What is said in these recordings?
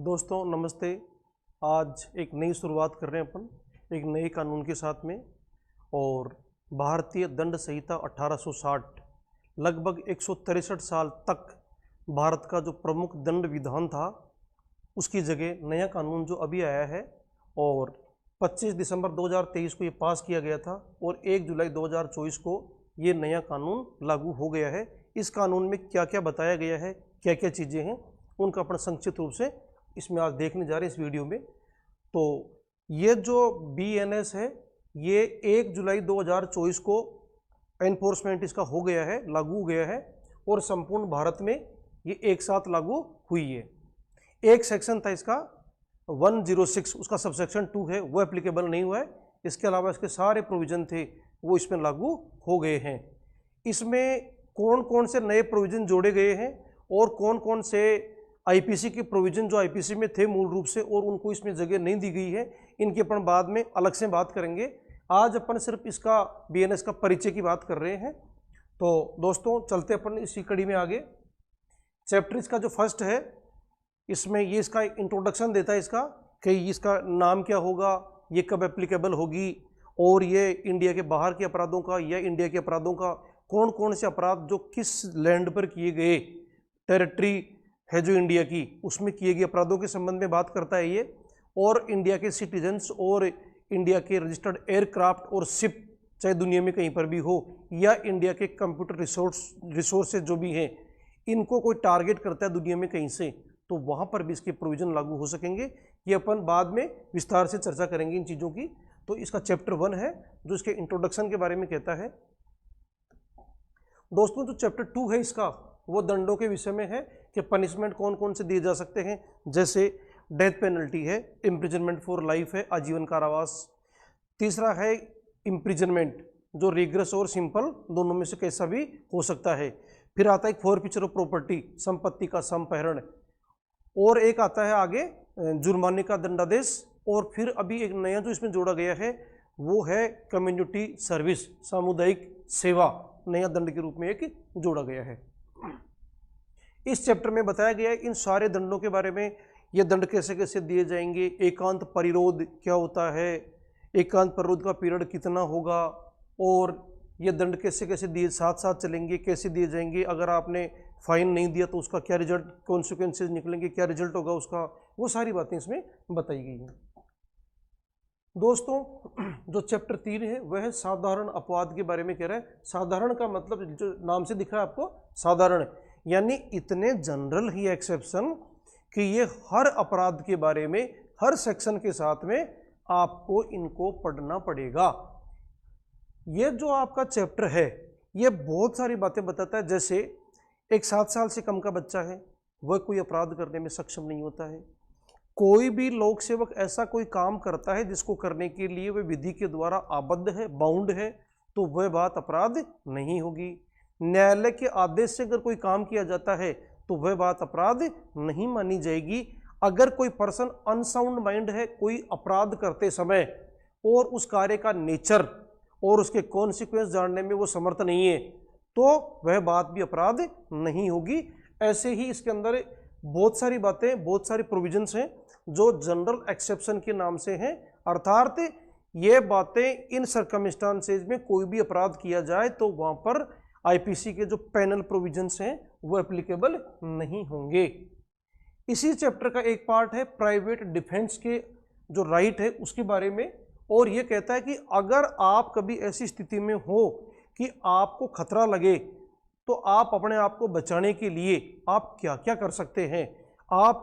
दोस्तों नमस्ते। आज एक नई शुरुआत कर रहे हैं अपन एक नए कानून के साथ में। और भारतीय दंड संहिता 1860 लगभग 163 साल तक भारत का जो प्रमुख दंड विधान था उसकी जगह नया कानून जो अभी आया है और 25 दिसंबर 2023 को ये पास किया गया था और 1 जुलाई 2024 को ये नया कानून लागू हो गया है। इस कानून में क्या क्या बताया गया है, क्या क्या चीज़ें हैं, उनका अपन संक्षिप्त रूप से इसमें आज देखने जा रहे हैं इस वीडियो में। तो ये जो BNS है ये 1 जुलाई 2024 को एनफोर्समेंट इसका हो गया है, लागू हो गया है और संपूर्ण भारत में ये एक साथ लागू हुई है। एक सेक्शन था इसका 106, उसका सबसेक्शन 2 है, वो एप्लीकेबल नहीं हुआ है। इसके अलावा इसके सारे प्रोविजन थे वो इसमें लागू हो गए हैं। इसमें कौन कौन से नए प्रोविजन जोड़े गए हैं और कौन कौन से IPC के प्रोविजन जो IPC में थे मूल रूप से और उनको इसमें जगह नहीं दी गई है, इनके अपन बाद में अलग से बात करेंगे। आज अपन सिर्फ इसका BNS का परिचय की बात कर रहे हैं। तो दोस्तों चलते अपन इसी कड़ी में आगे। चैप्टर इसका जो फर्स्ट है इसमें ये इसका इंट्रोडक्शन देता है इसका कि इसका नाम क्या होगा, ये कब एप्लीकेबल होगी और ये इंडिया के बाहर के अपराधों का या इंडिया के अपराधों का कौन कौन से अपराध जो किस लैंड पर किए गए, टेरिटरी है जो इंडिया की उसमें किए गए अपराधों के संबंध में बात करता है ये। और इंडिया के सिटीजन्स और इंडिया के रजिस्टर्ड एयरक्राफ्ट और शिप चाहे दुनिया में कहीं पर भी हो या इंडिया के कंप्यूटर रिसोर्सेज जो भी हैं इनको कोई टारगेट करता है दुनिया में कहीं से तो वहाँ पर भी इसके प्रोविजन लागू हो सकेंगे। ये अपन बाद में विस्तार से चर्चा करेंगे इन चीज़ों की। तो इसका चैप्टर 1 है जो इसके इंट्रोडक्शन के बारे में कहता है। दोस्तों जो चैप्टर 2 है इसका वो दंडों के विषय में है कि पनिशमेंट कौन कौन से दिए जा सकते हैं, जैसे डेथ पेनल्टी है, इम्प्रिजनमेंट फॉर लाइफ है, आजीवन कारावास। तीसरा है इम्प्रिजनमेंट जो रिग्रेस और सिंपल दोनों में से कैसा भी हो सकता है। फिर आता है फॉरफीचर ऑफ प्रॉपर्टी, संपत्ति का संपहरण। और एक आता है आगे जुर्माने का दंडादेश। और फिर अभी एक नया जो इसमें जोड़ा गया है वो है कम्युनिटी सर्विस, सामुदायिक सेवा, नया दंड के रूप में एक जोड़ा गया है। इस चैप्टर में बताया गया है इन सारे दंडों के बारे में, ये दंड कैसे कैसे दिए जाएंगे, एकांत परिरोध क्या होता है, एकांत परिरोध का पीरियड कितना होगा और ये दंड कैसे कैसे दिए साथ साथ चलेंगे, कैसे दिए जाएंगे, अगर आपने फाइन नहीं दिया तो उसका क्या रिजल्ट कॉन्सिक्वेंसेज निकलेंगे, क्या रिजल्ट होगा उसका, वो सारी बातें इसमें बताई गई हैं। दोस्तों जो चैप्टर 3 है वह है साधारण अपवाद के बारे में कह रहा है। साधारण का मतलब जो नाम से दिख रहा है आपको साधारण, यानी इतने जनरल ही एक्सेप्शन कि ये हर अपराध के बारे में हर सेक्शन के साथ में आपको इनको पढ़ना पड़ेगा। ये जो आपका चैप्टर है ये बहुत सारी बातें बताता है। जैसे एक 7 साल से कम का बच्चा है वह कोई अपराध करने में सक्षम नहीं होता है। कोई भी लोक सेवक ऐसा कोई काम करता है जिसको करने के लिए वह विधि के द्वारा आबद्ध है, बाउंड है, तो वह बात अपराध नहीं होगी। न्यायालय के आदेश से अगर कोई काम किया जाता है तो वह बात अपराध नहीं मानी जाएगी। अगर कोई पर्सन अनसाउंड माइंड है, कोई अपराध करते समय और उस कार्य का नेचर और उसके कॉन्सिक्वेंस जानने में वो समर्थ नहीं है तो वह बात भी अपराध नहीं होगी। ऐसे ही इसके अंदर बहुत सारी बातें, बहुत सारे प्रोविजंस हैं जो जनरल एक्सेप्शन के नाम से हैं, अर्थात ये बातें इन सर्कमस्टांसेज में कोई भी अपराध किया जाए तो वहाँ पर IPC के जो पैनल प्रोविजंस हैं वो एप्लीकेबल नहीं होंगे। इसी चैप्टर का एक पार्ट है प्राइवेट डिफेंस के जो राइट है उसके बारे में, और ये कहता है कि अगर आप कभी ऐसी स्थिति में हो कि आपको खतरा लगे तो आप अपने आप को बचाने के लिए आप क्या क्या कर सकते हैं। आप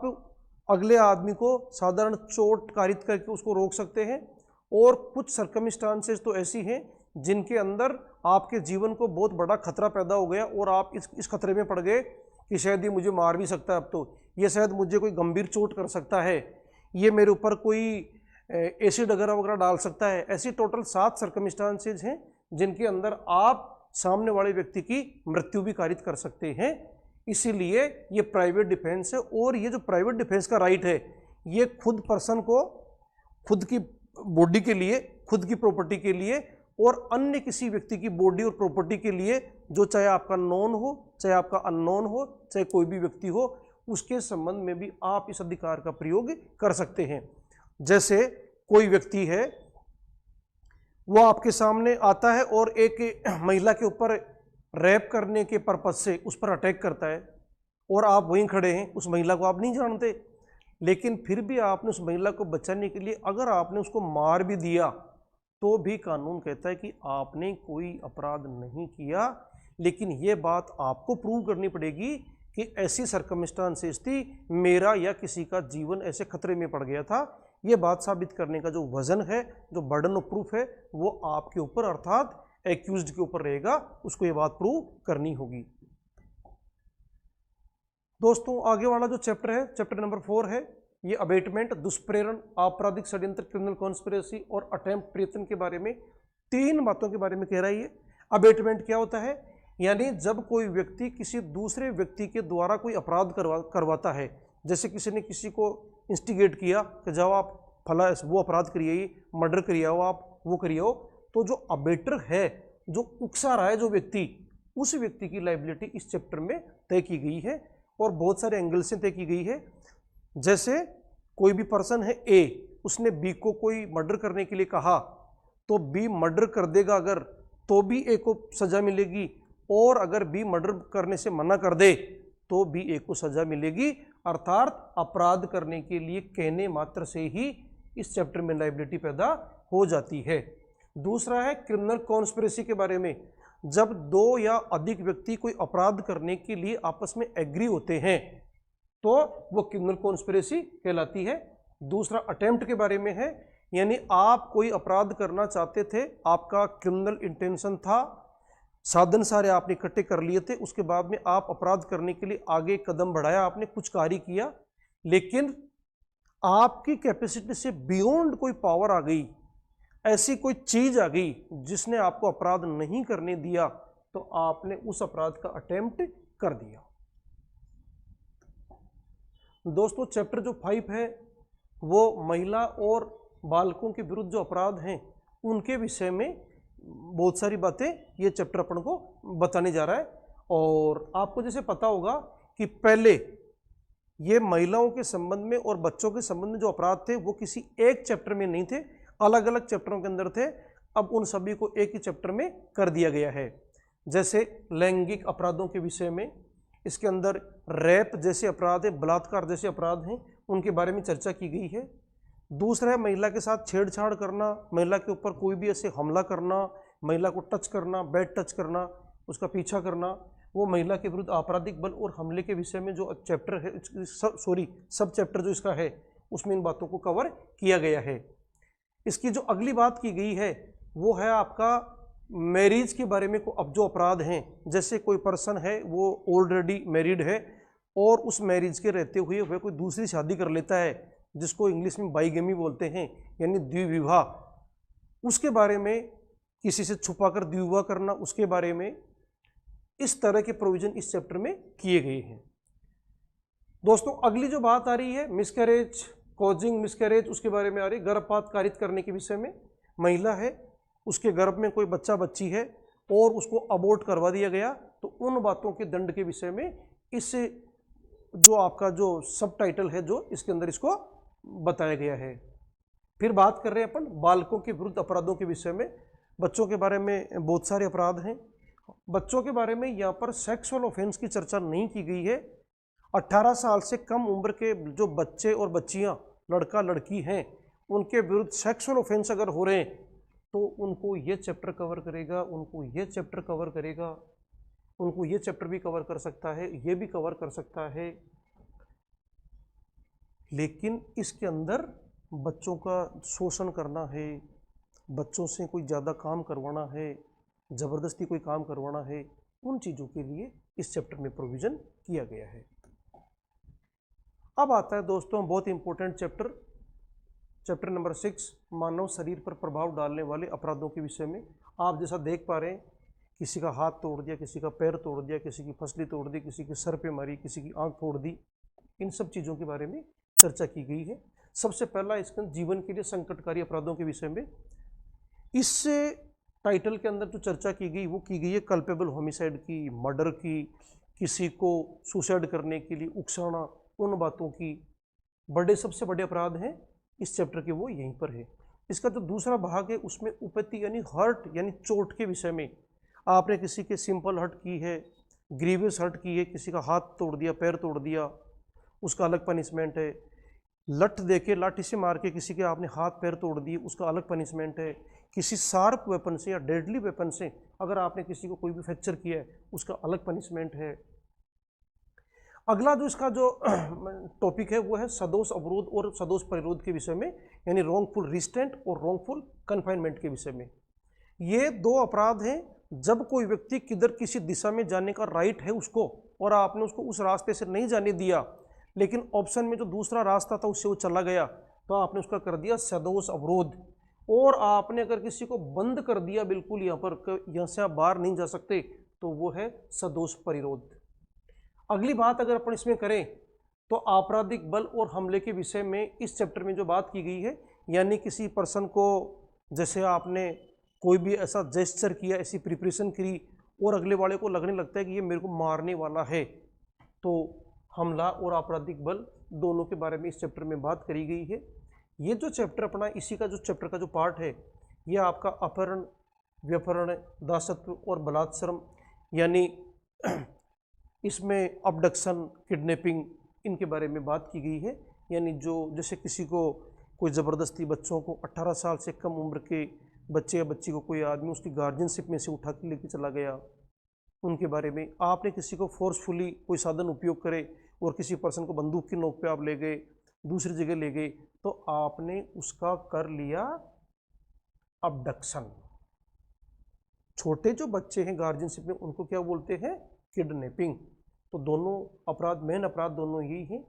अगले आदमी को साधारण चोट कारित करके उसको रोक सकते हैं, और कुछ सर्कमस्टांसेस तो ऐसी हैं जिनके अंदर आपके जीवन को बहुत बड़ा खतरा पैदा हो गया और आप इस खतरे में पड़ गए कि शायद ये मुझे मार भी सकता है, अब तो ये शायद मुझे कोई गंभीर चोट कर सकता है, ये मेरे ऊपर कोई एसिड वगैरह डाल सकता है। ऐसी टोटल 7 सर्कमस्टांसेज हैं जिनके अंदर आप सामने वाले व्यक्ति की मृत्यु भी कारित कर सकते हैं। इसीलिए ये प्राइवेट डिफेंस है। और ये जो प्राइवेट डिफेंस का राइट है ये खुद पर्सन को खुद की बॉडी के लिए, खुद की प्रॉपर्टी के लिए और अन्य किसी व्यक्ति की बॉडी और प्रॉपर्टी के लिए, जो चाहे आपका नॉन हो चाहे आपका अननोन हो चाहे कोई भी व्यक्ति हो, उसके संबंध में भी आप इस अधिकार का प्रयोग कर सकते हैं। जैसे कोई व्यक्ति है, वो आपके सामने आता है और एक महिला के ऊपर रेप करने के पर्पज से उस पर अटैक करता है, और आप वहीं खड़े हैं, उस महिला को आप नहीं जानते, लेकिन फिर भी आपने उस महिला को बचाने के लिए अगर आपने उसको मार भी दिया तो भी कानून कहता है कि आपने कोई अपराध नहीं किया, लेकिन ये बात आपको प्रूव करनी पड़ेगी कि ऐसी सर्कमस्टांसेस थी, मेरा या किसी का जीवन ऐसे खतरे में पड़ गया था। ये बात साबित करने का जो वजन है, जो बर्डन ऑफ प्रूफ है, वो आपके ऊपर अर्थात एक्यूज्ड के ऊपर रहेगा, उसको ये बात प्रूव करनी होगी। दोस्तों आगे वाला जो चैप्टर है, चैप्टर नंबर 4 है, ये अबेटमेंट, दुष्प्रेरण, आपराधिक षड्यंत्र, क्रिमिनल कॉन्स्पिरेसी और अटेम्प्ट प्रयत्न के बारे में 3 बातों के बारे में कह रहा है। ये अबेटमेंट क्या होता है, यानी जब कोई व्यक्ति किसी दूसरे व्यक्ति के द्वारा कोई अपराध करवाता है, जैसे किसी ने किसी को इंस्टिगेट किया कि जाओ आप फला वो अपराध करिए, मर्डर करिए हो, आप वो करिए हो, तो जो अबेटर है, जो उकसा रहा है जो व्यक्ति, उस व्यक्ति की लाइबिलिटी इस चैप्टर में तय की गई है और बहुत सारे एंगल से तय की गई है। जैसे कोई भी पर्सन है ए, उसने बी को कोई मर्डर करने के लिए कहा, तो बी मर्डर कर देगा अगर, तो भी ए को सजा मिलेगी, और अगर बी मर्डर करने से मना कर दे तो भी ए को सजा मिलेगी। अर्थात अपराध करने के लिए कहने मात्र से ही इस चैप्टर में लाइबिलिटी पैदा हो जाती है। दूसरा है क्रिमिनल कॉन्स्पिरेसी के बारे में, जब 2 या अधिक व्यक्ति कोई अपराध करने के लिए आपस में एग्री होते हैं तो वो क्रिमिनल कॉन्स्पिरेसी कहलाती है। दूसरा अटेम्प्ट के बारे में है, यानी आप कोई अपराध करना चाहते थे, आपका क्रिमिनल इंटेंशन था, साधन सारे आपने इकट्ठे कर लिए थे, उसके बाद में आप अपराध करने के लिए आगे कदम बढ़ाया, आपने कुछ कार्य किया, लेकिन आपकी कैपेसिटी से बियॉन्ड कोई पावर आ गई, ऐसी कोई चीज आ गई जिसने आपको अपराध नहीं करने दिया, तो आपने उस अपराध का अटेम्प्ट कर दिया। दोस्तों चैप्टर जो 5 है वो महिला और बालकों के विरुद्ध जो अपराध हैं उनके विषय में बहुत सारी बातें ये चैप्टर अपन को बताने जा रहा है। और आपको जैसे पता होगा कि पहले ये महिलाओं के संबंध में और बच्चों के संबंध में जो अपराध थे वो किसी एक चैप्टर में नहीं थे, अलग अलग चैप्टरों के अंदर थे। अब उन सभी को एक ही चैप्टर में कर दिया गया है। जैसे लैंगिक अपराधों के विषय में इसके अंदर रेप जैसे अपराध है, बलात्कार जैसे अपराध हैं, उनके बारे में चर्चा की गई है। दूसरा है महिला के साथ छेड़छाड़ करना, महिला के ऊपर कोई भी ऐसे हमला करना, महिला को टच करना, बैड टच करना, उसका पीछा करना, वो महिला के विरुद्ध आपराधिक बल और हमले के विषय में जो चैप्टर है, सब चैप्टर जो इसका है उसमें इन बातों को कवर किया गया है। इसकी जो अगली बात की गई है वो है आपका मैरिज के बारे में। अब जो अपराध हैं, जैसे कोई पर्सन है वो ऑलरेडी मैरिड है और उस मैरिज के रहते हुए वह कोई दूसरी शादी कर लेता है, जिसको इंग्लिश में बाइगेमी बोलते हैं, यानी द्विविवाह। उसके बारे में किसी से छुपाकर द्विविवाह करना, उसके बारे में इस तरह के प्रोविजन इस चैप्टर में किए गए हैं। दोस्तों अगली जो बात आ रही है मिसकैरेज, कॉजिंग मिसकैरेज, उसके बारे में आ रही है। गर्भपात कारित करने के विषय में, महिला है उसके गर्भ में कोई बच्चा बच्ची है और उसको अबॉर्ट करवा दिया गया, तो उन बातों के दंड के विषय में इस जो आपका जो सब टाइटल है जो इसके अंदर इसको बताया गया है। फिर बात कर रहे हैं अपन बालकों के विरुद्ध अपराधों के विषय में। बच्चों के बारे में बहुत सारे अपराध हैं। बच्चों के बारे में यहाँ पर सेक्सुअल ऑफेंस की चर्चा नहीं की गई है। 18 साल से कम उम्र के जो बच्चे और बच्चियाँ, लड़का लड़की हैं, उनके विरुद्ध सेक्सुअल ऑफेंस अगर हो रहे हैं तो उनको ये चैप्टर कवर करेगा, उनको ये चैप्टर कवर करेगा, उनको ये चैप्टर भी कवर कर सकता है, ये भी कवर कर सकता है। लेकिन इसके अंदर बच्चों का शोषण करना है, बच्चों से कोई ज़्यादा काम करवाना है, ज़बरदस्ती कोई काम करवाना है, उन चीज़ों के लिए इस चैप्टर में प्रोविज़न किया गया है। अब आता है दोस्तों बहुत इंपॉर्टेंट चैप्टर, चैप्टर नंबर 6, मानव शरीर पर प्रभाव डालने वाले अपराधों के विषय में। आप जैसा देख पा रहे हैं, किसी का हाथ तोड़ दिया, किसी का पैर तोड़ दिया, किसी की फसली तोड़ दी, किसी के सर पे मारी, किसी की आंख फोड़ दी, इन सब चीज़ों के बारे में चर्चा की गई है। सबसे पहला इसके जीवन के लिए संकटकारी अपराधों के विषय में इस टाइटल के अंदर जो चर्चा की गई वो की गई है कल्पेबल होमिसाइड की, मर्डर की, किसी को सुसाइड करने के लिए उकसाना, उन बातों की सबसे बड़े अपराध हैं इस चैप्टर के, वो यहीं पर है। इसका जो दूसरा भाग है उसमें उपैथी यानी हर्ट यानी चोट के विषय में, आपने किसी के सिंपल हर्ट की है, ग्रीवियस हर्ट की है, किसी का हाथ तोड़ दिया, पैर तोड़ दिया, उसका अलग पनिशमेंट है। लठ देके लाठी से मार के किसी के आपने हाथ पैर तोड़ दिए, उसका अलग पनिशमेंट है। किसी शार्प वेपन से या डेडली वेपन से अगर आपने किसी को कोई भी फ्रैक्चर किया है, उसका अलग पनिशमेंट है। अगला जो इसका जो टॉपिक है वो है सदोष अवरोध और सदोष परिरोध के विषय में, यानी रॉन्गफुल रिस्ट्रेंट और रॉन्गफुल कन्फाइनमेंट के विषय में। ये दो अपराध हैं जब कोई व्यक्ति किधर किसी दिशा में जाने का राइट है उसको, और आपने उसको उस रास्ते से नहीं जाने दिया, लेकिन ऑप्शन में जो दूसरा रास्ता था उससे वो चला गया, तो आपने उसका कर दिया सदोष अवरोध। और आपने अगर किसी को बंद कर दिया बिल्कुल यहाँ पर, यहाँ से आप बाहर नहीं जा सकते, तो वो है सदोष परिरोध। अगली बात अगर अपन इसमें करें तो आपराधिक बल और हमले के विषय में इस चैप्टर में जो बात की गई है, यानी किसी पर्सन को, जैसे आपने कोई भी ऐसा जेस्चर किया, ऐसी प्रिपरेशन करी और अगले वाले को लगने लगता है कि ये मेरे को मारने वाला है, तो हमला और आपराधिक बल दोनों के बारे में इस चैप्टर में बात करी गई है। ये जो चैप्टर अपना, इसी का जो चैप्टर का जो पार्ट है, ये आपका अपहरण, व्यपहरण, दासत्व और बलात्सर्म, यानी इसमें अबडक्शन, किडनैपिंग, इनके बारे में बात की गई है। यानी जो जैसे किसी को कोई ज़बरदस्ती, बच्चों को 18 साल से कम उम्र के बच्चे या बच्ची को कोई आदमी उसकी गार्जियनशिप में से उठा के लेके चला गया, उनके बारे में। आपने किसी को फोर्सफुली कोई साधन उपयोग करे और किसी पर्सन को बंदूक की नोक पे आप ले गए, दूसरी जगह ले गए, तो आपने उसका कर लिया अबडक्शन। छोटे जो बच्चे हैं गार्जियनशिप में, उनको क्या बोलते हैं? किडनैपिंग। तो दोनों अपराध, मेन अपराध दोनों यही हैं।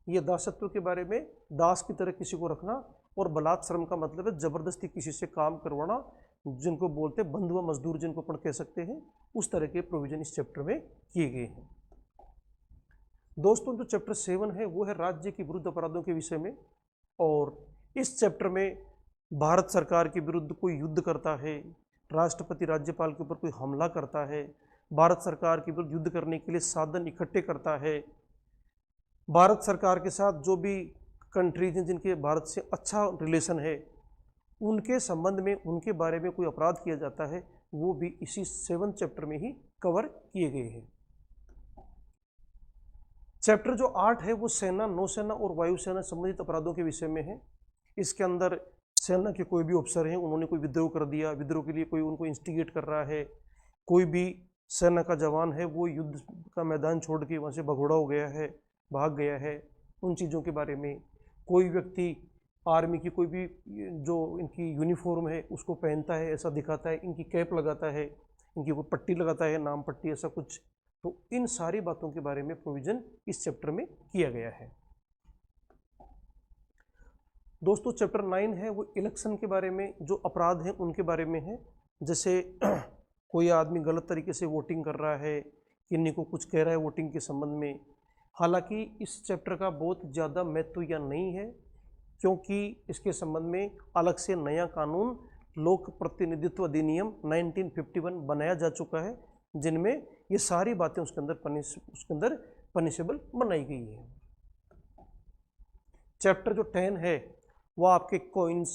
ये दासत्व के बारे में, दास की तरह किसी को रखना, और बलात्श्रम का मतलब है जबरदस्ती किसी से काम करवाना, जिनको बोलते हैं बंधुआ मजदूर, जिनको अपन कह सकते हैं। उस तरह के प्रोविजन इस चैप्टर में किए गए हैं। दोस्तों, जो चैप्टर 7 है वो है राज्य के विरुद्ध अपराधों के विषय में, और इस चैप्टर में भारत सरकार के विरुद्ध कोई युद्ध करता है, राष्ट्रपति राज्यपाल के ऊपर कोई हमला करता है, भारत सरकार के विरुद्ध युद्ध करने के लिए साधन इकट्ठे करता है, भारत सरकार के साथ जो भी कंट्रीज हैं जिनके भारत से अच्छा रिलेशन है, उनके संबंध में, उनके बारे में कोई अपराध किया जाता है, वो भी इसी 7 चैप्टर में ही कवर किए गए हैं। चैप्टर जो 8 है वो सेना, नौसेना और वायुसेना संबंधित अपराधों के विषय में है। इसके अंदर सेना के कोई भी ऑफिसर हैं, उन्होंने कोई विद्रोह कर दिया, विद्रोह के लिए कोई उनको इंस्टिगेट कर रहा है, कोई भी सेना का जवान है वो युद्ध का मैदान छोड़ के वहाँ से भगोड़ा हो गया है, भाग गया है, उन चीज़ों के बारे में। कोई व्यक्ति आर्मी की कोई भी जो इनकी यूनिफॉर्म है उसको पहनता है, ऐसा दिखाता है, इनकी कैप लगाता है, इनकी कोई पट्टी लगाता है, नाम पट्टी, ऐसा कुछ, तो इन सारी बातों के बारे में प्रोविज़न इस चैप्टर में किया गया है। दोस्तों, चैप्टर 9 है वो इलेक्शन के बारे में, जो अपराध हैं उनके बारे में है। जैसे कोई आदमी गलत तरीके से वोटिंग कर रहा है, किन्हीं को कुछ कह रहा है वोटिंग के संबंध में। हालांकि इस चैप्टर का बहुत ज़्यादा महत्व या नहीं है, क्योंकि इसके संबंध में अलग से नया कानून, लोक प्रतिनिधित्व अधिनियम 1951 बनाया जा चुका है, जिनमें ये सारी बातें उसके अंदर पनिशेबल बनाई गई है। चैप्टर जो 10 है वो आपके coins,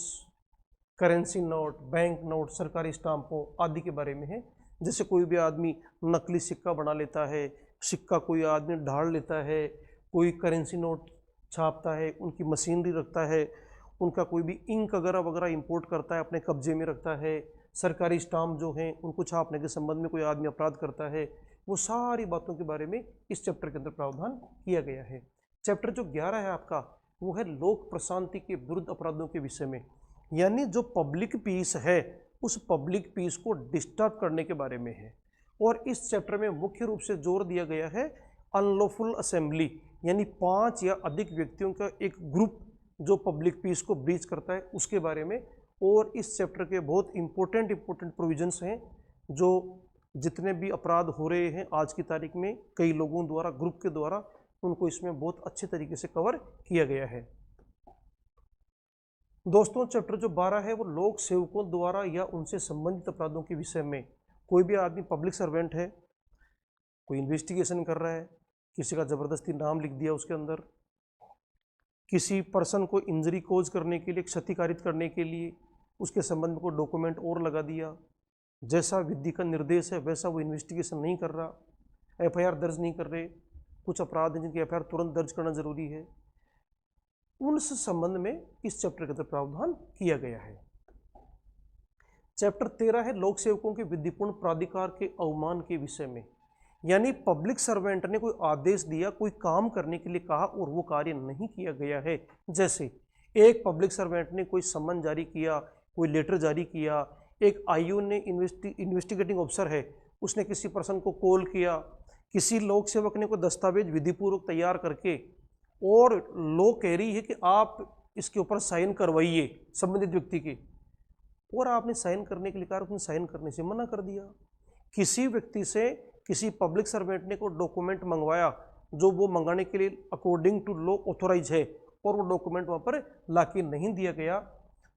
currency note, bank note, सरकारी स्टाम्पों आदि के बारे में है। जैसे कोई भी आदमी नकली सिक्का बना लेता है, सिक्का कोई आदमी ढाल लेता है, कोई करेंसी नोट छापता है, उनकी मशीनरी रखता है, उनका कोई भी इंक वगैरह वगैरह इंपोर्ट करता है, अपने कब्जे में रखता है, सरकारी स्टाम्प जो हैं उनको छापने के संबंध में कोई आदमी अपराध करता है, वो सारी बातों के बारे में इस चैप्टर के अंदर प्रावधान किया गया है। चैप्टर जो 11 है आपका, वो है लोक प्रशांति के विरुद्ध अपराधों के विषय में, यानी जो पब्लिक पीस है उस पब्लिक पीस को डिस्टर्ब करने के बारे में है। और इस चैप्टर में मुख्य रूप से जोर दिया गया है अनलॉफुल असेंबली, यानी 5 या अधिक व्यक्तियों का एक ग्रुप जो पब्लिक पीस को ब्रीच करता है उसके बारे में। और इस चैप्टर के बहुत इंपॉर्टेंट प्रोविजंस हैं, जो जितने भी अपराध हो रहे हैं आज की तारीख में कई लोगों द्वारा, ग्रुप के द्वारा, उनको इसमें बहुत अच्छे तरीके से कवर किया गया है। दोस्तों, चैप्टर जो 12 है वो लोक सेवकों द्वारा या उनसे संबंधित अपराधों के विषय में। कोई भी आदमी पब्लिक सर्वेंट है, कोई इन्वेस्टिगेशन कर रहा है, किसी का ज़बरदस्ती नाम लिख दिया उसके अंदर, किसी पर्सन को इंजरी कोज करने के लिए, क्षतिकारित करने के लिए उसके संबंध में कोई डॉक्यूमेंट और लगा दिया, जैसा विधि का निर्देश है वैसा वो इन्वेस्टिगेशन नहीं कर रहा, एफआईआर दर्ज नहीं कर रहे, कुछ अपराध हैं जिनकी एफआईआर तुरंत दर्ज करना जरूरी है, उस संबंध में इस चैप्टर के अंदर प्रावधान किया गया है। चैप्टर 13 है लोक सेवकों के विधिपूर्ण प्राधिकार के अवमान के विषय में, यानी पब्लिक सर्वेंट ने कोई आदेश दिया, कोई काम करने के लिए कहा और वो कार्य नहीं किया गया है, जैसे एक पब्लिक सर्वेंट ने कोई सम्मन जारी किया, कोई लेटर जारी किया, एक आईओ ने इन्वेस्टिगेटिंग ऑफिसर है उसने किसी पर्सन को कॉल किया, किसी लोक सेवक ने कोई दस्तावेज विधिपूर्वक तैयार करके और लॉ कह रही है कि आप इसके ऊपर साइन करवाइए संबंधित व्यक्ति के, और आपने साइन करने के लिए कहा, उसने साइन करने से मना कर दिया। किसी व्यक्ति से किसी पब्लिक सर्वेंट ने कोई डॉक्यूमेंट मंगवाया जो वो मंगाने के लिए अकॉर्डिंग टू लॉ ऑथोराइज है और वो डॉक्यूमेंट वहाँ पर लाके नहीं दिया गया,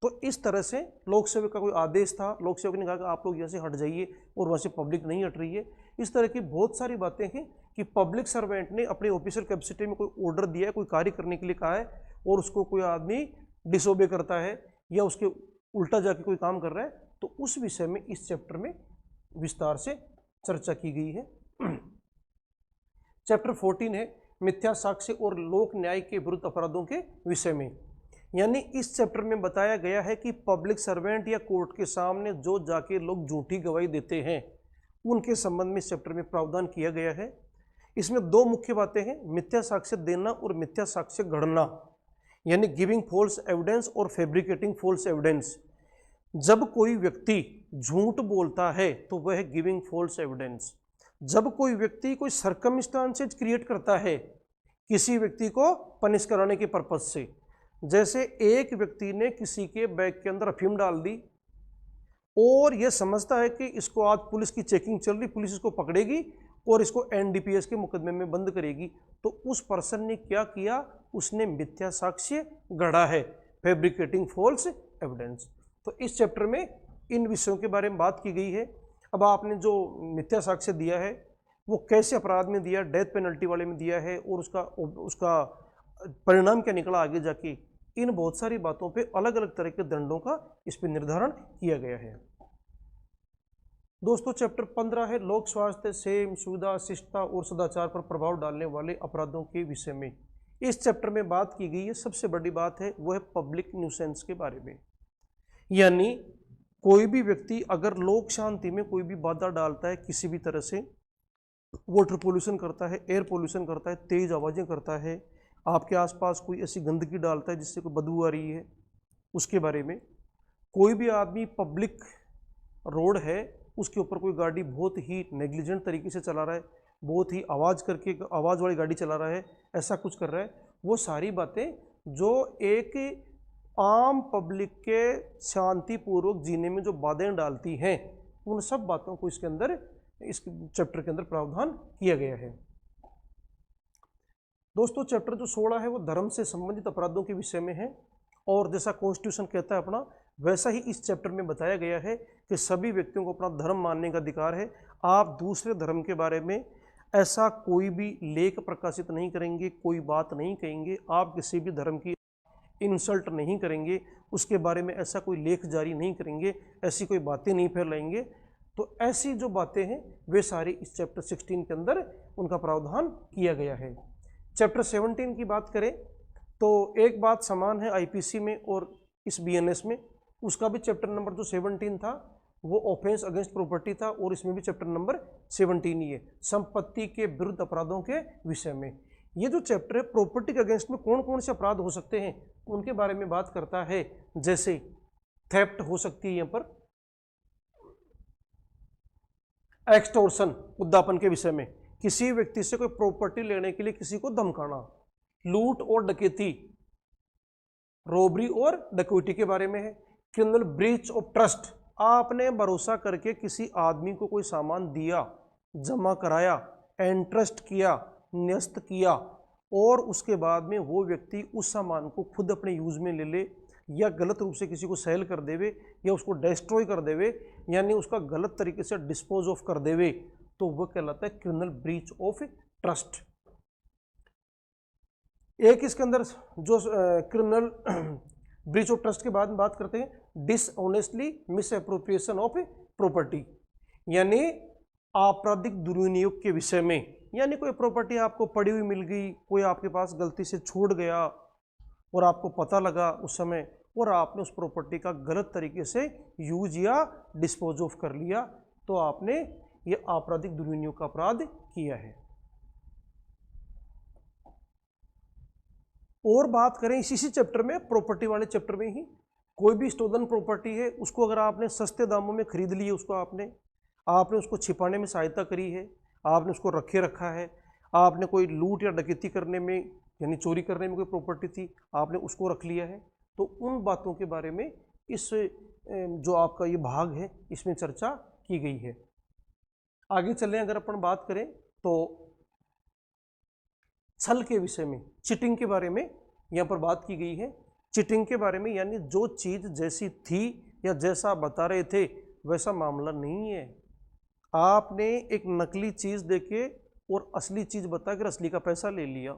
तो इस तरह से लोक सेवक का कोई आदेश था, लोक सेवक ने कहा कि आप लोग यहाँ से हट जाइए और वहाँ से पब्लिक नहीं हट रही है। इस तरह की बहुत सारी बातें हैं कि पब्लिक सर्वेंट ने अपने ऑफिशियल कैपेसिटी में कोई ऑर्डर दिया है, कोई कार्य करने के लिए कहा है और उसको कोई आदमी डिसोबे करता है या उसके उल्टा जाके कोई काम कर रहा है, तो उस विषय में इस चैप्टर में विस्तार से चर्चा की गई है। चैप्टर 14 है मिथ्या साक्ष्य और लोक न्याय के विरुद्ध अपराधों के विषय में, यानी इस चैप्टर में बताया गया है कि पब्लिक सर्वेंट या कोर्ट के सामने जो जाके लोग झूठी गवाही देते हैं उनके संबंध में इस चैप्टर में प्रावधान किया गया है। इसमें दो मुख्य बातें हैं, मिथ्या साक्ष्य देना और मिथ्या साक्ष्य गढ़ना, यानी गिविंग फॉल्स एविडेंस और फैब्रिकेटिंग फॉल्स एविडेंस। जब कोई व्यक्ति झूठ बोलता है तो वह है गिविंग फॉल्स एविडेंस। जब कोई व्यक्ति कोई सर्कमस्टांसेज क्रिएट करता है किसी व्यक्ति को पनिश कराने के पर्पज से, जैसे एक व्यक्ति ने किसी के बैग के अंदर अफीम डाल दी और यह समझता है कि इसको आज पुलिस की चेकिंग चल रही, पुलिस इसको पकड़ेगी और इसको एनडीपीएस के मुकदमे में बंद करेगी, तो उस पर्सन ने क्या किया, उसने मिथ्या साक्ष्य गढ़ा है, फैब्रिकेटिंग फॉल्स एविडेंस। तो इस चैप्टर में इन विषयों के बारे में बात की गई है। अब आपने जो मिथ्या साक्ष्य दिया है वो कैसे अपराध में दिया, डेथ पेनल्टी वाले में दिया है और उसका परिणाम क्या निकला आगे जाके, इन बहुत सारी बातों पे अलग अलग तरह के दंडों का इस पे निर्धारण किया गया है। दोस्तों चैप्टर 15 है लोक स्वास्थ्य, सेम, सुविधा, शिष्टता और सदाचार पर प्रभाव डालने वाले अपराधों के विषय में। इस चैप्टर में बात की गई है, सबसे बड़ी बात है वो है पब्लिक न्यूसेंस के बारे में, यानी कोई भी व्यक्ति अगर लोक शांति में कोई भी बाधा डालता है किसी भी तरह से, वाटर पोल्यूशन करता है, एयर पोल्यूशन करता है, तेज आवाज़ें करता है, आपके आसपास कोई ऐसी गंदगी डालता है जिससे कोई बदबू आ रही है, उसके बारे में। कोई भी आदमी पब्लिक रोड है उसके ऊपर कोई गाड़ी बहुत ही नेग्लिजेंट तरीके से चला रहा है, बहुत ही आवाज़ करके आवाज़ वाली गाड़ी चला रहा है, ऐसा कुछ कर रहा है, वो सारी बातें जो एक आम पब्लिक के शांतिपूर्वक जीने में जो बाधाएं डालती हैं, उन सब बातों को इसके अंदर, इस चैप्टर के अंदर प्रावधान किया गया है। दोस्तों चैप्टर जो 16 है वो धर्म से संबंधित अपराधों के विषय में है, और जैसा कॉन्स्टिट्यूशन कहता है अपना, वैसा ही इस चैप्टर में बताया गया है कि सभी व्यक्तियों को अपना धर्म मानने का अधिकार है। आप दूसरे धर्म के बारे में ऐसा कोई भी लेख प्रकाशित नहीं करेंगे, कोई बात नहीं कहेंगे, आप किसी भी धर्म की इंसल्ट नहीं करेंगे, उसके बारे में ऐसा कोई लेख जारी नहीं करेंगे, ऐसी कोई बातें नहीं फैलाएंगे। तो ऐसी जो बातें हैं वे सारी इस चैप्टर 16 के अंदर उनका प्रावधान किया गया है। चैप्टर 17 की बात करें तो एक बात समान है आईपीसी में और इस बीएनएस में, उसका भी चैप्टर नंबर जो 17 था वो ऑफेंस अगेंस्ट प्रॉपर्टी था, और इसमें भी चैप्टर नंबर 17 ही है, संपत्ति के विरुद्ध अपराधों के विषय में। ये जो चैप्टर है प्रॉपर्टी के अगेंस्ट में कौन कौन से अपराध हो सकते हैं उनके बारे में बात करता है, जैसे थेफ्ट हो सकती है, यहाँ पर एक्सटॉर्शन उद्दापन के विषय में, किसी व्यक्ति से कोई प्रॉपर्टी लेने के लिए किसी को धमकाना, लूट और डकैती, रॉबरी और डकैती के बारे में है, क्रिमिनल ब्रीच ऑफ ट्रस्ट, आपने भरोसा करके किसी आदमी को कोई सामान दिया, जमा कराया, एंट्रस्ट किया, न्यस्त किया, और उसके बाद में वो व्यक्ति उस सामान को खुद अपने यूज में ले ले या गलत रूप से किसी को सेल कर देवे या उसको डिस्ट्रॉय कर देवे, यानी उसका गलत तरीके से डिस्पोज ऑफ कर देवे, तो वो कहलाता है क्रिमिनल ब्रीच ऑफ ट्रस्ट। एक इसके अंदर जो क्रिमिनल ब्रीच ऑफ ट्रस्ट के बाद में बात करते हैं डिसऑनेस्टली मिसअप्रोप्रिएशन ऑफ प्रॉपर्टी, यानी आपराधिक दुर्विनियोग के विषय में, यानी कोई प्रॉपर्टी आपको पड़ी हुई मिल गई, कोई आपके पास गलती से छूट गया और आपको पता लगा उस समय, और आपने उस प्रॉपर्टी का गलत तरीके से यूज या डिस्पोज ऑफ कर लिया, तो आपने ये आपराधिक दुर्विनियोग का अपराध किया है। और बात करें इसी चैप्टर में, प्रॉपर्टी वाले चैप्टर में ही, कोई भी स्टोलन प्रॉपर्टी है उसको अगर आपने सस्ते दामों में खरीद ली है, उसको आपने उसको छिपाने में सहायता करी है, आपने उसको रखा है, आपने कोई लूट या डकैती करने में यानी चोरी करने में कोई प्रॉपर्टी थी, आपने उसको रख लिया है, तो उन बातों के बारे में इस जो आपका ये भाग है इसमें चर्चा की गई है। आगे चलें, अगर अपन बात करें तो छल के विषय में, चीटिंग के बारे में यहाँ पर बात की गई है। चीटिंग के बारे में यानी जो चीज़ जैसी थी या जैसा बता रहे थे वैसा मामला नहीं है। आपने एक नकली चीज़ देके और असली चीज़ बताकर असली का पैसा ले लिया,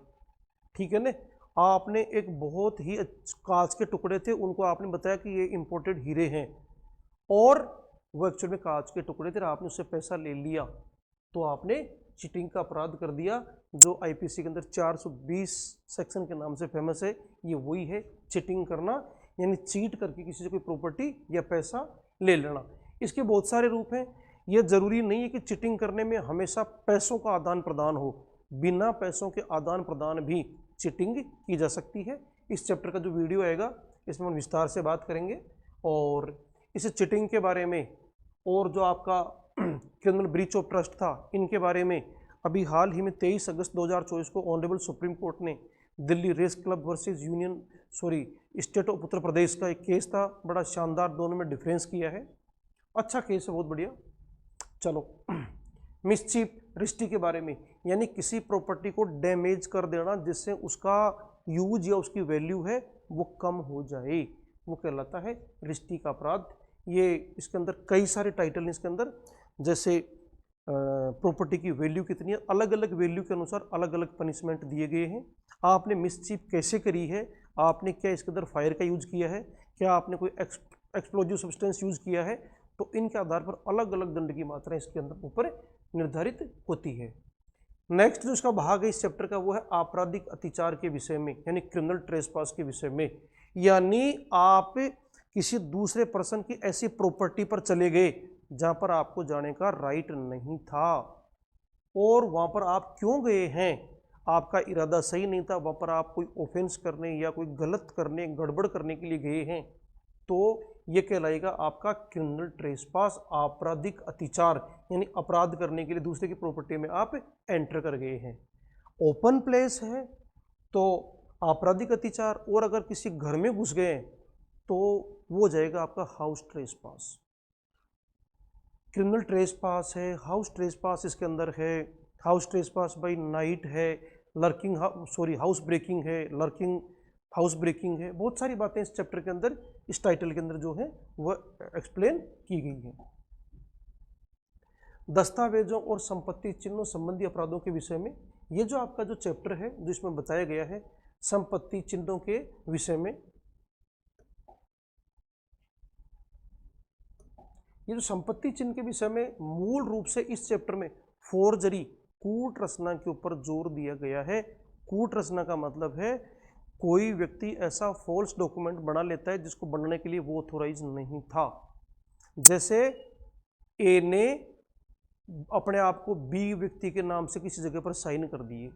ठीक है ना। आपने एक बहुत ही कांच के टुकड़े थे, उनको आपने बताया कि ये इंपोर्टेड हीरे हैं, और वो एक्चुअल में कांच के टुकड़े थे, आपने उससे पैसा ले लिया, तो आपने चीटिंग का अपराध कर दिया, जो आईपीसी के अंदर 420 सेक्शन के नाम से फेमस है। ये वही है चीटिंग करना, यानी चीट करके किसी से कोई प्रॉपर्टी या पैसा ले लेना। इसके बहुत सारे रूप हैं। ये जरूरी नहीं है कि चीटिंग करने में हमेशा पैसों का आदान प्रदान हो, बिना पैसों के आदान प्रदान भी चीटिंग की जा सकती है। इस चैप्टर का जो वीडियो आएगा इसमें हम विस्तार से बात करेंगे, और इस चीटिंग के बारे में और जो आपका क्रिमिनल ब्रीच ऑफ ट्रस्ट था इनके बारे में अभी हाल ही में 23 अगस्त 2024 को ऑनरेबल सुप्रीम कोर्ट ने Delhi race club versus state of Uttar Pradesh का एक केस था, बड़ा शानदार, दोनों में डिफरेंस किया है, अच्छा केस है, बहुत बढ़िया। चलो, मिसचीफ रिस्टी के बारे में, यानी किसी प्रॉपर्टी को डैमेज कर देना जिससे उसका यूज या उसकी वैल्यू है वो कम हो जाए, वो कहलाता है रिस्टी का अपराध। ये इसके अंदर कई सारे टाइटल हैं इसके अंदर, जैसे प्रॉपर्टी की वैल्यू कितनी है, अलग अलग वैल्यू के अनुसार अलग अलग पनिशमेंट दिए गए हैं। आपने मिसचीफ कैसे करी है, आपने क्या इसके अंदर फायर का यूज किया है, क्या आपने कोई एक्सप्लोजिव सब्सटेंस यूज किया है, तो इनके आधार पर अलग अलग दंड की मात्रा इसके अंदर ऊपर निर्धारित होती है। नेक्स्ट जो इसका भाग है इस चैप्टर का वो है आपराधिक अत्याचार के विषय में, यानी क्रिमिनल ट्रेसपास के विषय में, यानी आप किसी दूसरे पर्सन की ऐसी प्रॉपर्टी पर चले गए जहां पर आपको जाने का राइट नहीं था, और वहां पर आप क्यों गए हैं, आपका इरादा सही नहीं था, वहां पर आप कोई ऑफेंस करने या कोई गलत करने, गड़बड़ करने के लिए गए हैं, तो ये कहलाएगा आपका क्रिमिनल ट्रेसपास, आपराधिक अत्याचार, यानी अपराध करने के लिए दूसरे की प्रॉपर्टी में आप एंटर कर गए हैं। ओपन प्लेस है तो आपराधिक अत्याचार, और अगर किसी घर में घुस गए तो वो जाएगा आपका हाउस ट्रेसपास। क्रिमिनल ट्रेसपास है, हाउस ट्रेसपास इसके अंदर है, हाउस ट्रेसपास बाय नाइट है, लर्किंग हाउस ब्रेकिंग है, लर्किंग हाउस ब्रेकिंग है, बहुत सारी बातें इस चैप्टर के अंदर, इस टाइटल के अंदर जो है वह एक्सप्लेन की गई है। दस्तावेजों और संपत्ति चिन्हों संबंधी अपराधों के विषय में, ये जो आपका जो चैप्टर है जो इसमें बताया गया है संपत्ति चिन्हों के विषय में, ये जो संपत्ति चिन्ह के विषय में मूल रूप से इस चैप्टर में फोर्जरी, कूट रचना के ऊपर जोर दिया गया है। कूट रचना का मतलब है कोई व्यक्ति ऐसा फॉल्स डॉक्यूमेंट बना लेता है जिसको बनाने के लिए वो ऑथोराइज नहीं था। जैसे ए ने अपने आप को बी व्यक्ति के नाम से किसी जगह पर साइन कर दिए,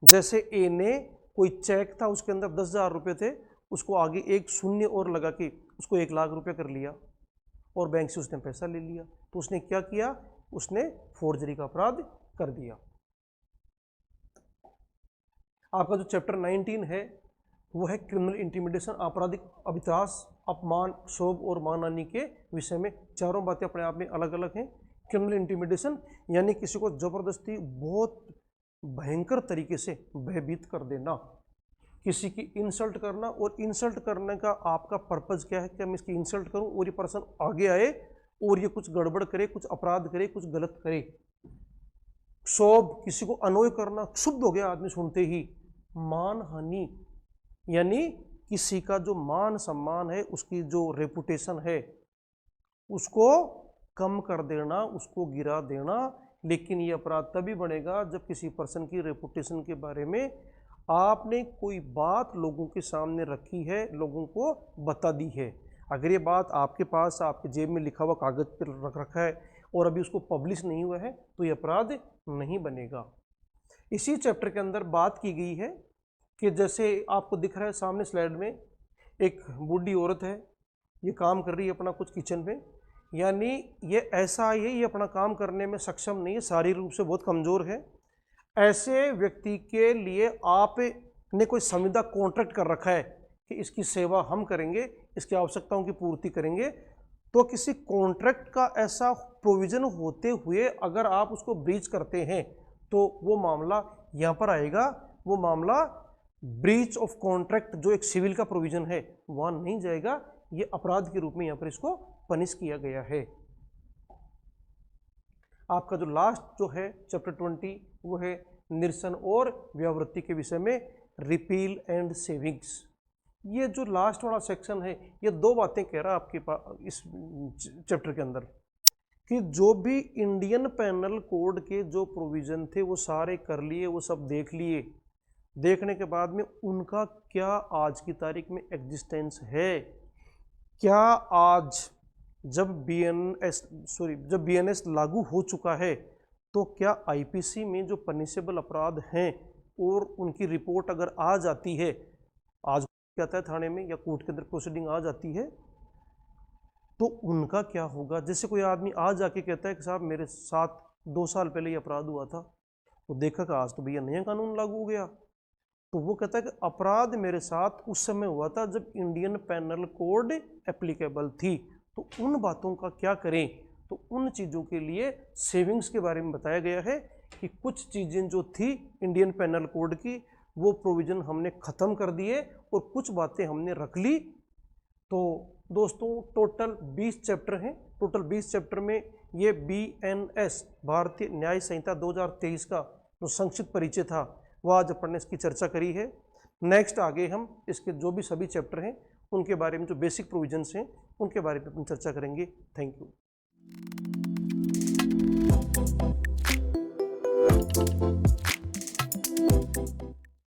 जैसे ए ने कोई चेक था उसके अंदर 10,000 रुपये थे, उसको आगे एक शून्य और लगा के उसको 1 लाख रुपये कर लिया और बैंक से उसने पैसा ले लिया, तो उसने क्या किया, उसने फोर्जरी का अपराध कर दिया। आपका जो चैप्टर 19 है वो है क्रिमिनल इंटिमिडेशन, आपराधिक अभित्रास, अपमान, क्षोभ और मानहानि के विषय में। चारों बातें अपने आप में अलग अलग हैं। क्रिमिनल इंटिमिडेशन यानी किसी को जबरदस्ती बहुत भयंकर तरीके से भयभीत कर देना, किसी की इंसल्ट करना, और इंसल्ट करने का आपका पर्पज़ क्या है कि मैं इसकी इंसल्ट करूं और ये पर्सन आगे आए और ये कुछ गड़बड़ करे, कुछ अपराध करे, कुछ गलत करे, क्षोभ, किसी को अनोय करना, क्षुब्ध हो गया आदमी सुनते ही। मानहानि यानी किसी का जो मान सम्मान है, उसकी जो रेपुटेशन है, उसको कम कर देना, उसको गिरा देना। लेकिन ये अपराध तभी बनेगा जब किसी पर्सन की रेपुटेशन के बारे में आपने कोई बात लोगों के सामने रखी है, लोगों को बता दी है। अगर ये बात आपके पास आपके जेब में लिखा हुआ कागज पर रख रखा है और अभी उसको पब्लिश नहीं हुआ है, तो ये अपराध नहीं बनेगा। इसी चैप्टर के अंदर बात की गई है कि जैसे आपको दिख रहा है सामने स्लाइड में, एक बूढ़ी औरत है, ये काम कर रही है अपना कुछ किचन में, यानी ये ऐसा है, ये अपना काम करने में सक्षम नहीं है, शारीरिक रूप से बहुत कमज़ोर है। ऐसे व्यक्ति के लिए आपने कोई संविदा कॉन्ट्रैक्ट कर रखा है कि इसकी सेवा हम करेंगे, इसकी आवश्यकताओं की पूर्ति करेंगे, तो किसी कॉन्ट्रैक्ट का ऐसा प्रोविज़न होते हुए अगर आप उसको ब्रीच करते हैं तो वो मामला यहाँ पर आएगा। वो मामला ब्रीच ऑफ कॉन्ट्रैक्ट जो एक सिविल का प्रोविज़न है वहाँ नहीं जाएगा, ये अपराध के रूप में यहाँ पर इसको पनिश किया गया है। आपका जो लास्ट जो है चैप्टर 20 वो है निरसन और व्यावृत्ति के विषय में, रिपील एंड सेविंग्स। ये जो लास्ट वाला सेक्शन है ये दो बातें कह रहा है आपके पास इस चैप्टर के अंदर, कि जो भी इंडियन पेनल कोड के जो प्रोविज़न थे वो सारे कर लिए, वो सब देख लिए। देखने के बाद में उनका क्या आज की तारीख में एग्जिस्टेंस है, क्या आज जब बीएनएस लागू हो चुका है तो क्या आईपीसी में जो पनिशेबल अपराध हैं और उनकी रिपोर्ट अगर आ जाती है, आज कहता है थाने में या कोर्ट के अंदर प्रोसीडिंग आ जाती है, तो उनका क्या होगा। जैसे कोई आदमी आज जाके कहता है कि साहब मेरे साथ 2 साल पहले ये अपराध हुआ था, तो देखा कि आज तो भैया नया कानून लागू हो गया, तो वो कहता है कि अपराध मेरे साथ उस समय हुआ था जब इंडियन पेनल कोड एप्लीकेबल थी। तो उन बातों का क्या करें, तो उन चीज़ों के लिए सेविंग्स के बारे में बताया गया है कि कुछ चीज़ें जो थी इंडियन पेनल कोड की वो प्रोविज़न हमने ख़त्म कर दिए और कुछ बातें हमने रख ली। तो दोस्तों टोटल 20 चैप्टर हैं। टोटल 20 चैप्टर में ये बीएनएस भारतीय न्याय संहिता 2023 का जो संक्षिप्त परिचय था वो आज अपन ने इसकी चर्चा करी है। नेक्स्ट आगे हम इसके जो भी सभी चैप्टर हैं उनके बारे में, जो बेसिक प्रोविजंस हैं उनके बारे में अपन चर्चा करेंगे। Thank you.